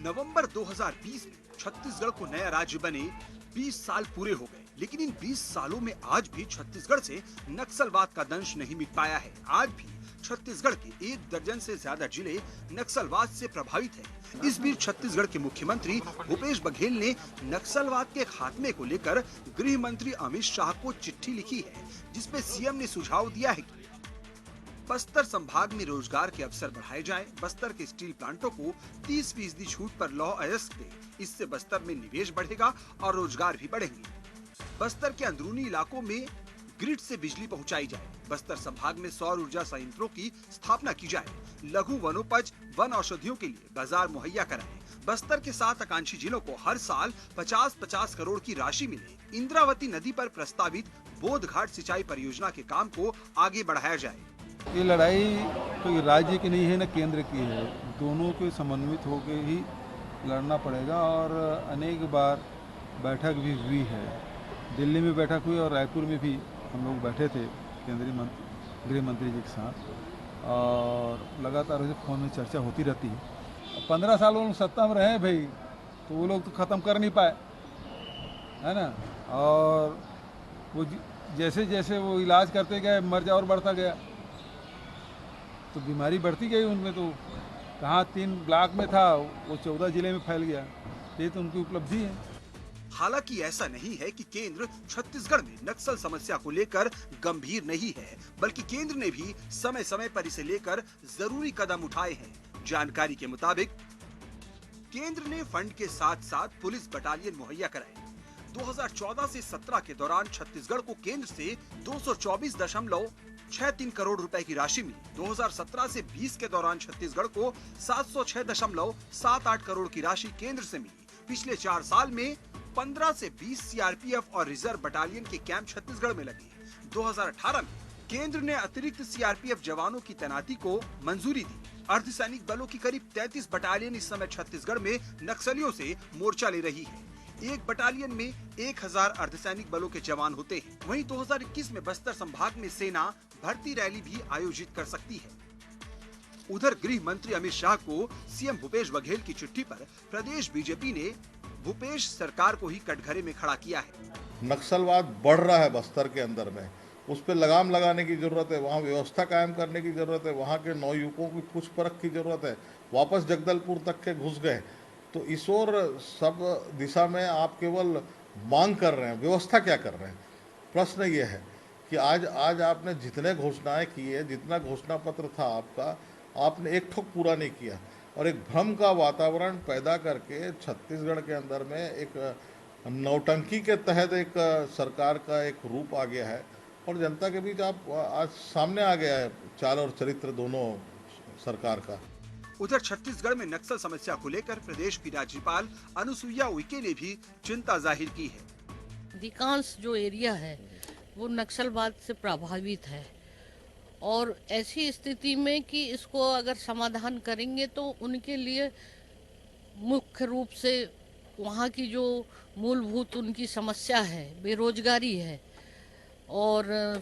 नवंबर 2020 में छत्तीसगढ़ को नया राज्य बने 20 साल पूरे हो गए, लेकिन इन 20 सालों में आज भी छत्तीसगढ़ से नक्सलवाद का दंश नहीं मिट पाया है। आज भी छत्तीसगढ़ के 1 दर्जन से ज्यादा जिले नक्सलवाद से प्रभावित हैं। इस बीच छत्तीसगढ़ के मुख्यमंत्री भूपेश बघेल ने नक्सलवाद के खात्मे को लेकर गृह मंत्री अमित शाह को चिट्ठी लिखी है, जिसमें सीएम ने सुझाव दिया है कि बस्तर संभाग में रोजगार के अवसर बढ़ाए जाएं, बस्तर के स्टील प्लांटों को 30% छूट पर लौह अयस्क दे। इससे बस्तर में निवेश बढ़ेगा और रोजगार भी बढ़ेंगे। बस्तर के अंदरूनी इलाकों में ग्रिड से बिजली पहुंचाई जाए। बस्तर संभाग में सौर ऊर्जा संयंत्रों की स्थापना की जाए। लघु वनोपज वन औषधियों के लिए बाजार मुहैया कराएं। बस्तर के 7 आकांक्षी जिलों को हर साल 50-50 करोड़ की राशि मिले। इंद्रावती नदी पर प्रस्तावित बोध घाट सिंचाई परियोजना के काम को आगे बढ़ाया जाए। ये लड़ाई कोई राज्य की नहीं है न केंद्र की है, दोनों को समन्वित होकर ही लड़ना पड़ेगा। और अनेक बार बैठक भी हुई है, दिल्ली में बैठक हुई और रायपुर में भी हम लोग बैठे थे केंद्रीय गृह मंत्री जी के साथ, और लगातार उसे फोन में चर्चा होती रहती है। 15 साल वो लोग सत्ता में रहे भाई, तो वो लोग तो ख़त्म कर नहीं पाए, है ना। और वो जैसे जैसे वो इलाज करते गए, मर्जा और बढ़ता गया, तो बीमारी बढ़ती गई उनमें। तो कहाँ 3 ब्लॉक में था, वो 14 जिले में फैल गया। ये तो उनकी उपलब्धि है। हालांकि ऐसा नहीं है कि केंद्र छत्तीसगढ़ में नक्सल समस्या को लेकर गंभीर नहीं है, बल्कि केंद्र ने भी समय समय पर इसे लेकर जरूरी कदम उठाए हैं। जानकारी के मुताबिक केंद्र ने फंड के साथ साथ पुलिस बटालियन मुहैया कराए। 2014 से 17 के दौरान छत्तीसगढ़ को केंद्र से 224.63 करोड़ रुपए की राशि मिली। 2017 से 20 के दौरान छत्तीसगढ़ को 706.78 करोड़ की राशि केंद्र से मिली। पिछले 4 साल में 15 से 20 सीआरपीएफ और रिजर्व बटालियन के कैंप छत्तीसगढ़ में लगे। 2018 में केंद्र ने अतिरिक्त सीआरपीएफ जवानों की तैनाती को मंजूरी दी। अर्धसैनिक बलों की करीब 33 बटालियन इस समय छत्तीसगढ़ में नक्सलियों से मोर्चा ले रही है। एक बटालियन में 1000 अर्धसैनिक बलों के जवान होते हैं। वहीं 2021 में बस्तर संभाग में सेना भर्ती रैली भी आयोजित कर सकती है। उधर गृह मंत्री अमित शाह को सीएम भूपेश बघेल की चिट्ठी पर प्रदेश बीजेपी ने भूपेश सरकार को ही कटघरे में खड़ा किया है। नक्सलवाद बढ़ रहा है बस्तर के अंदर में, उस पर लगाम लगाने की जरूरत है, वहाँ व्यवस्था कायम करने की जरूरत है, वहाँ के नौयुवकों की पूछ परख की जरूरत है। वापस जगदलपुर तक के घुस गए, तो इस और सब दिशा में आप केवल मांग कर रहे हैं, व्यवस्था क्या कर रहे हैं। प्रश्न ये है कि आज आपने जितने घोषणाएं की है, जितना घोषणा पत्र था आपका, आपने एक ठोक पूरा नहीं किया और एक भ्रम का वातावरण पैदा करके छत्तीसगढ़ के अंदर में एक नौटंकी के तहत एक सरकार का एक रूप आ गया है और जनता के बीच आप आज सामने आ गया है चाल और चरित्र दोनों सरकार का। उधर छत्तीसगढ़ में नक्सल समस्या को लेकर प्रदेश की राज्यपाल अनुसुईया उइके ने भी चिंता जाहिर की है। अधिकांश जो एरिया है वो नक्सलवाद से प्रभावित है और ऐसी स्थिति में कि इसको अगर समाधान करेंगे तो उनके लिए मुख्य रूप से वहाँ की जो मूलभूत उनकी समस्या है, बेरोजगारी है और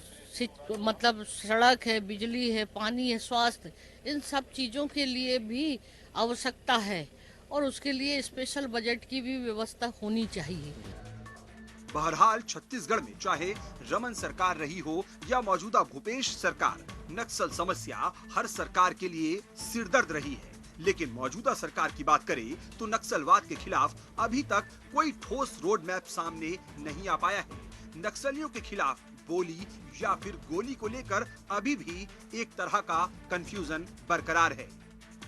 मतलब सड़क है, बिजली है, पानी है, स्वास्थ्य, इन सब चीज़ों के लिए भी आवश्यकता है और उसके लिए स्पेशल बजट की भी व्यवस्था होनी चाहिए। बहरहाल छत्तीसगढ़ में चाहे रमन सरकार रही हो या मौजूदा भूपेश सरकार, नक्सल समस्या हर सरकार के लिए सिरदर्द रही है। लेकिन मौजूदा सरकार की बात करें तो नक्सलवाद के खिलाफ अभी तक कोई ठोस रोड मैप सामने नहीं आ पाया है। नक्सलियों के खिलाफ बोली या फिर गोली को लेकर अभी भी एक तरह का कंफ्यूजन बरकरार है।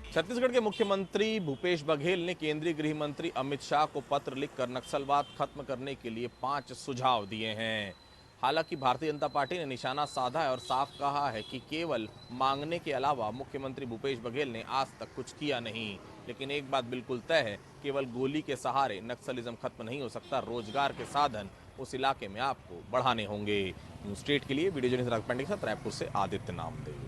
छत्तीसगढ़ के मुख्यमंत्री भूपेश बघेल ने केंद्रीय गृह मंत्री अमित शाह को पत्र लिखकर नक्सलवाद खत्म करने के लिए 5 सुझाव दिए हैं। हालांकि भारतीय जनता पार्टी ने निशाना साधा है और साफ कहा है कि केवल मांगने के अलावा मुख्यमंत्री भूपेश बघेल ने आज तक कुछ किया नहीं। लेकिन एक बात बिल्कुल तय है, केवल गोली के सहारे नक्सलिज्म खत्म नहीं हो सकता। रोजगार के साधन उस इलाके में आपको बढ़ाने होंगे। न्यूज़ स्टेट के लिए वीडियो जर्नलिस्ट राघव पांडे के साथ रायपुर से आदित्य नामदेव।